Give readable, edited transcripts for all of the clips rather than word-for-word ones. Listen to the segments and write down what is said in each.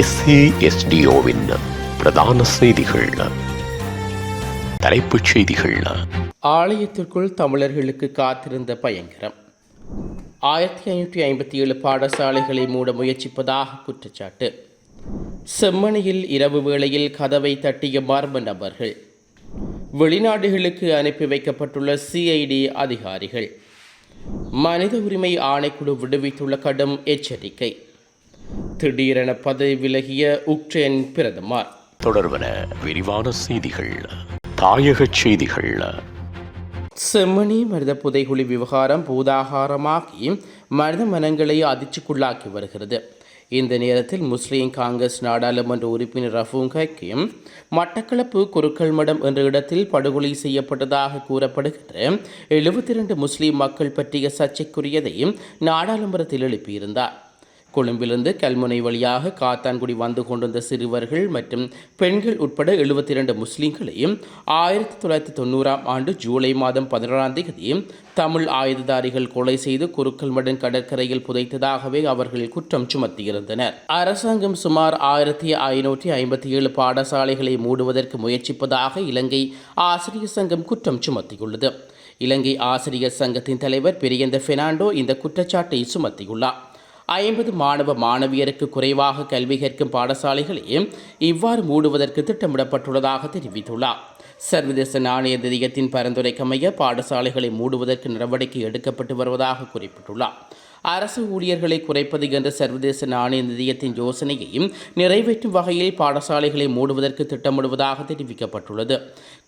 SASDOவின் பிரதான செய்திகள். தலைப்புச் செய்திகள். ஆலயத்திற்குள் தமிழர்களுக்கு காத்திருந்த பயங்கரம். 1557 பாடசாலைகளை மூட முயற்சிப்பதாக குற்றச்சாட்டு. செம்மணியில் இரவு வேளையில் கதவை தட்டிய மர்ம நபர்கள். வெளிநாடுகளுக்கு அனுப்பி வைக்கப்பட்டுள்ள CID அதிகாரிகள். மனித உரிமை ஆணைக்குழு விடுவித்துள்ள கடும் எச்சரிக்கை. திடீரென பதவி விலகிய உக்ரைன் பிரதமர். தொடர்வன விரிவான செய்திகள். தாயகச் செய்திகள். செம்மணி மனித புதைகுழி விவகாரம் பூதாகாரமாகி மனித மனங்களை அதிர்ச்சிக்குள்ளாக்கி வருகிறது. இந்த நேரத்தில் முஸ்லீம் காங்கிரஸ் நாடாளுமன்ற உறுப்பினர் ரஃபூங் ஹக்கீம் மட்டக்களப்பு குருக்கள்மடம் என்ற இடத்தில் படுகொலை செய்யப்பட்டதாக கூறப்படுகின்ற 72 முஸ்லீம் மக்கள் பற்றிய சர்ச்சைக்குரியதை நாடாளுமன்றத்தில் எழுப்பியிருந்தார். கொழும்பிலிருந்து கல்முனை வழியாக காத்தான்குடி வந்து கொண்டிருந்த சிறுவர்கள் மற்றும் பெண்கள் உட்பட 72 முஸ்லீம்களையும் 1990ஆம் ஆண்டு ஜூலை மாதம் 16ஆம் தேதி தமிழ் ஆயுததாரிகள் கொலை செய்து குருக்கள்மடன் கடற்கரையில் புதைத்ததாகவே அவர்கள் குற்றம் சுமத்தியிருந்தனர். அரசாங்கம் சுமார் 1557 பாடசாலைகளை மூடுவதற்கு முயற்சிப்பதாக இலங்கை ஆசிரியர் சங்கம் குற்றம் சுமத்தியுள்ளது. இலங்கை ஆசிரியர் சங்கத்தின் தலைவர் பிரியந்த பெர்னாண்டோ இந்த குற்றச்சாட்டை சுமத்தியுள்ளார். 50 மாணவ மாணவியருக்கு குறைவாக கல்வி கற்கும் பாடசாலைகளையும் இவ்வாறு மூடுவதற்கு திட்டமிடப்பட்டுள்ளதாக தெரிவித்துள்ளார். சர்வதேச நாணய நிதியத்தின் பரிந்துரைக்கமைய பாடசாலைகளை மூடுவதற்கு நடவடிக்கை எடுக்கப்பட்டு வருவதாக குறிப்பிட்டுள்ளார். அரசு ஊழியர்களை குறைப்பது என்ற சர்வதேச நாணய நிதியத்தின் யோசனையையும் நிறைவேற்றும் வகையில் பாடசாலைகளை மூடுவதற்கு திட்டமிடுவதாக தெரிவிக்கப்பட்டுள்ளது.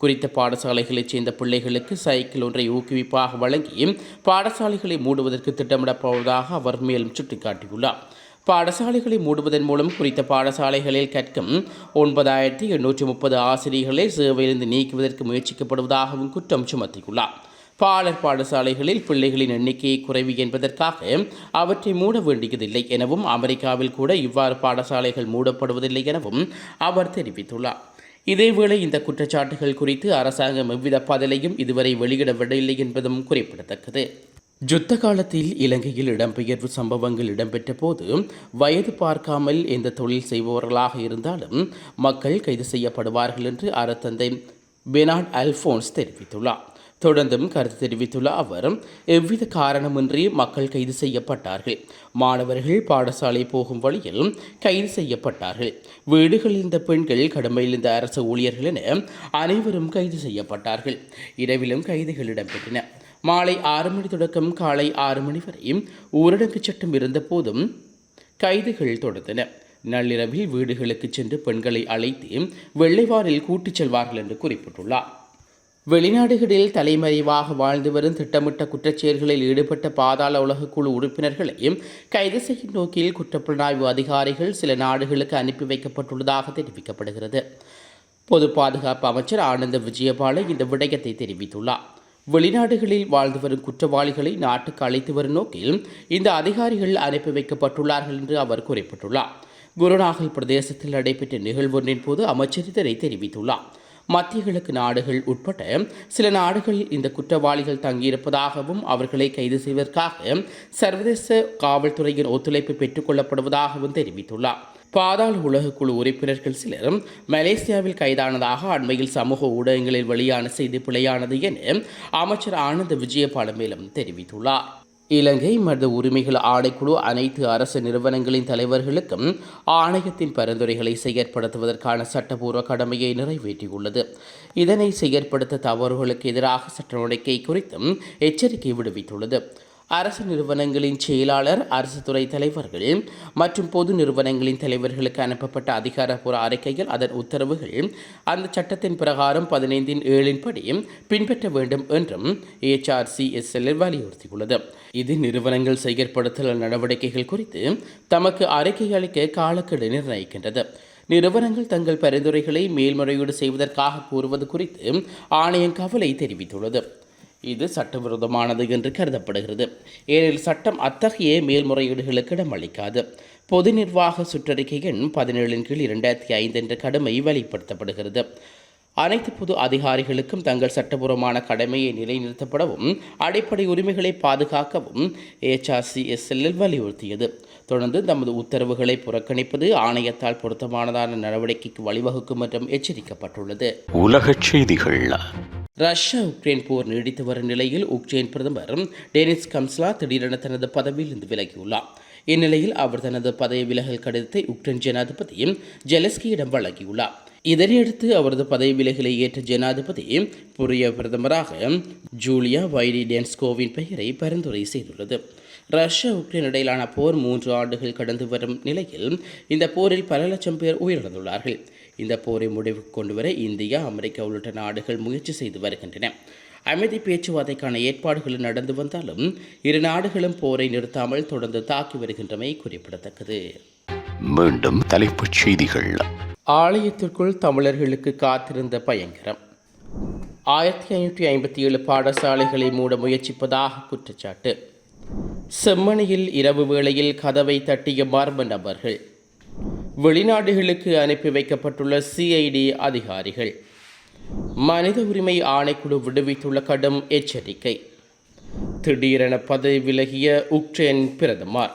குறித்த பாடசாலைகளைச் சேர்ந்த பிள்ளைகளுக்கு சைக்கிள் ஒன்றை ஊக்குவிப்பாக வழங்கி பாடசாலைகளை மூடுவதற்கு திட்டமிடப்போவதாக அவர் மேலும் சுட்டிக்காட்டியுள்ளார். பாடசாலைகளை மூடுவதன் மூலம் குறித்த பாடசாலைகளில் கற்கும் 9830 ஆசிரியர்களை சேவையிலிருந்து நீக்குவதற்கு முயற்சிக்கப்படுவதாகவும் குற்றம் சுமத்தியுள்ளார். பாலர் பாடசாலைகளில் பிள்ளைகளின் எண்ணிக்கையை குறைவு என்பதற்காக அவற்றை மூட வேண்டியதில்லை எனவும் அமெரிக்காவில் கூட இவ்வாறு பாடசாலைகள் மூடப்படுவதில்லை எனவும் அவர் தெரிவித்துள்ளார். இதேவேளை இந்த குற்றச்சாட்டுகள் குறித்து அரசாங்கம் எவ்வித பதிலையும் இதுவரை வெளியிடவில்லை என்பதும் குறிப்பிடத்தக்கது. யுத்த காலத்தில் இலங்கையில் இடம்பெயர்வு சம்பவங்கள் இடம்பெற்ற போது வயது பார்க்காமல் எந்த தொழில் செய்பவர்களாக இருந்தாலும் மக்கள் கைது செய்யப்படுவார்கள் என்று அறத்தந்தை பெர்னார்ட் அல்போன்ஸ் தெரிவித்துள்ளார். தொடர்ந்தும் கருத்து தெரிவித்துள்ள அவர், எவ்வித காரணமின்றி மக்கள் கைது செய்யப்பட்டார்கள். மாணவர்கள் பாடசாலை போகும் வழியில் கைது செய்யப்பட்டார்கள். வீடுகளில் இருந்த பெண்கள், கடமையில் இருந்த அரசு ஊழியர்கள் என அனைவரும் கைது செய்யப்பட்டார்கள். இரவிலும் கைதுகள் இடம்பெற்றன. மாலை 6 மணி தொடக்கம் காலை 6 மணி வரை ஊரடங்கு சட்டம் இருந்த போதும் கைதுகள் தொடர்ந்தன. நள்ளிரவில் வீடுகளுக்கு சென்று பெண்களை அழைத்து வெள்ளைவாரில் கூட்டிச் செல்வார்கள் என்று குறிப்பிட்டுள்ளார். வெளிநாடுகளில் தலைமறைவாக வாழ்ந்து வரும் திட்டமிட்ட குற்றச்செயல்களில் ஈடுபட்ட பாதாள உலக குழு உறுப்பினர்களையும் கைது செய்யும் நோக்கில் குற்றப்புலனாய்வு அதிகாரிகள் சில நாடுகளுக்கு அனுப்பி வைக்கப்பட்டுள்ளதாக தெரிவிக்கப்படுகிறது. பொது பாதுகாப்பு அமைச்சர் ஆனந்த விஜயபால இந்த விடயத்தை தெரிவித்துள்ளார். வெளிநாடுகளில் வாழ்ந்து வரும் குற்றவாளிகளை நாட்டுக்கு அழைத்து வரும் நோக்கில் இந்த அதிகாரிகள் அனுப்பி வைக்கப்பட்டுள்ளார்கள் என்று அவர் குறிப்பிட்டுள்ளார். குருநாகல் பிரதேசத்தில் நடைபெற்ற நிகழ்வொன்றின் போது அமைச்சர் இதனை தெரிவித்துள்ளார். மத்திய கிழக்கு நாடுகள் உட்பட்ட சில நாடுகளில் இந்த குற்றவாளிகள் தங்கியிருப்பதாகவும் அவர்களை கைது செய்வதற்காக சர்வதேச காவல்துறையின் ஒத்துழைப்பு பெற்றுக் கொள்ளப்படுவதாகவும் தெரிவித்துள்ளார். பாதாள உலக குழு உறுப்பினர்கள் சிலரும் மலேசியாவில் கைதானதாக அண்மையில் சமூக ஊடகங்களில் வெளியான செய்தி பிழையானது என அமைச்சர் ஆனந்த விஜயபால மேலும் தெரிவித்துள்ளார். இலங்கை மனித உரிமைகள் ஆணைக்குழு அனைத்து அரசு நிறுவனங்களின் தலைவர்களுக்கும் ஆணையத்தின் பரிந்துரைகளை செயற்படுத்துவதற்கான சட்டப்பூர்வ கடமையை நிறைவேற்றியுள்ளது. இதனை செயற்படுத்த தவறுகளுக்கு எதிராக சட்ட நடவடிக்கை குறித்தும் எச்சரிக்கை விடுவித்துள்ளது. அரசு நிறுவனங்களின் செயலாளர், அரசு துறை தலைவர்கள் மற்றும் பொது நிறுவனங்களின் தலைவர்களுக்கு அனுப்பப்பட்ட அதிகாரப்பூர்வ அறிக்கைகள் அதன் உத்தரவுகள் அந்த சட்டத்தின் பிரகாரம் 15(7) படி பின்பற்ற வேண்டும் என்றும் HRCSL வலியுறுத்தியுள்ளது. இது நிறுவனங்கள் செயற்படுத்தல் நடவடிக்கைகள் குறித்து தமக்கு அறிக்கை அளிக்க காலக்கெடு நிர்ணயிக்கின்றது. நிறுவனங்கள் தங்கள் பரிந்துரைகளை மேல்முறையீடு செய்வதற்காக கூறுவது குறித்து ஆணையம் கவலை தெரிவித்துள்ளது. இது சட்டவிரோதமானது என்று கருதப்படுகிறது. ஏனெனில் சட்டம் அத்தகைய மேல்முறையீடுகளுக்கு இடமளிக்காது. பொது நிர்வாக சுற்றறிக்கை எண் 17/2005 என்ற கடமை வெளிப்படுத்தப்படுகிறது. அனைத்து பொது அதிகாரிகளுக்கும் தங்கள் சட்டபூர்வமான கடமையை நிலைநிறுத்தப்படவும் அடிப்படை உரிமைகளை பாதுகாக்கவும் HRCSL வலியுறுத்தியது. தொடர்ந்து தமது உத்தரவுகளை புறக்கணிப்பது ஆணையத்தால் பொருத்தமானதான நடவடிக்கைக்கு வழிவகுக்கும் என்றும் எச்சரிக்கப்பட்டுள்ளது. உலகச் செய்திகள். ரஷ்யா உக்ரைன் போர் நீடித்து வரும் நிலையில் உக்ரைன் பிரதமர் டெனிஸ் கம்ஸ்லா திடீரென தனது பதவியிலிருந்து விலகியுள்ளார். இந்நிலையில் அவர் தனது பதவி விலகல் கடிதத்தை உக்ரைன் ஜனாதிபதி ஜெலஸ்கியிடம் வழங்கியுள்ளார். இதனையடுத்து அவரது பதவி விலகலை ஏற்ற ஜனாதிபதி புதிய பிரதமராக ஜூலியா வைடிடென்ஸ்கோவின் பெயரை பரிந்துரை செய்துள்ளது. ரஷ்யா உக்ரைன் இடையிலான போர் 3 ஆண்டுகள் கடந்து வரும் நிலையில் இந்த போரில் பல லட்சம் பேர் உயிரிழந்துள்ளார்கள். இந்த போரை முடிவுக்கு கொண்டுவர இந்தியா, அமெரிக்கா உள்ளிட்ட நாடுகள் முயற்சி செய்து வருகின்றன. அமைதி பேச்சுவார்த்தைக்கான ஏற்பாடுகள் நடந்து வந்தாலும் இரு நாடுகளும் போரை நிறுத்தாமல் தொடர்ந்து தாக்கி வருகின்றமை குறிப்பிடத்தக்கது. மீண்டும் தலைப்புச் செய்திகள். ஆலயத்திற்குள் தமிழர்களுக்கு காத்திருந்த பயங்கரம். 1557 பாடசாலைகளை மூட முயற்சிப்பதாக குற்றச்சாட்டு. செம்மணியில் இரவு வேளையில் கதவை தட்டிய மர்ம நபர்கள். வெளிநாடுகளுக்கு அனுப்பி வைக்கப்பட்டுள்ள சிஐடி அதிகாரிகள். மனித உரிமை ஆணைக்குழு விடுவித்துள்ள கடும் எச்சரிக்கை. திடீரென பதவி விலகிய உக்ரைன் பிரதமர்.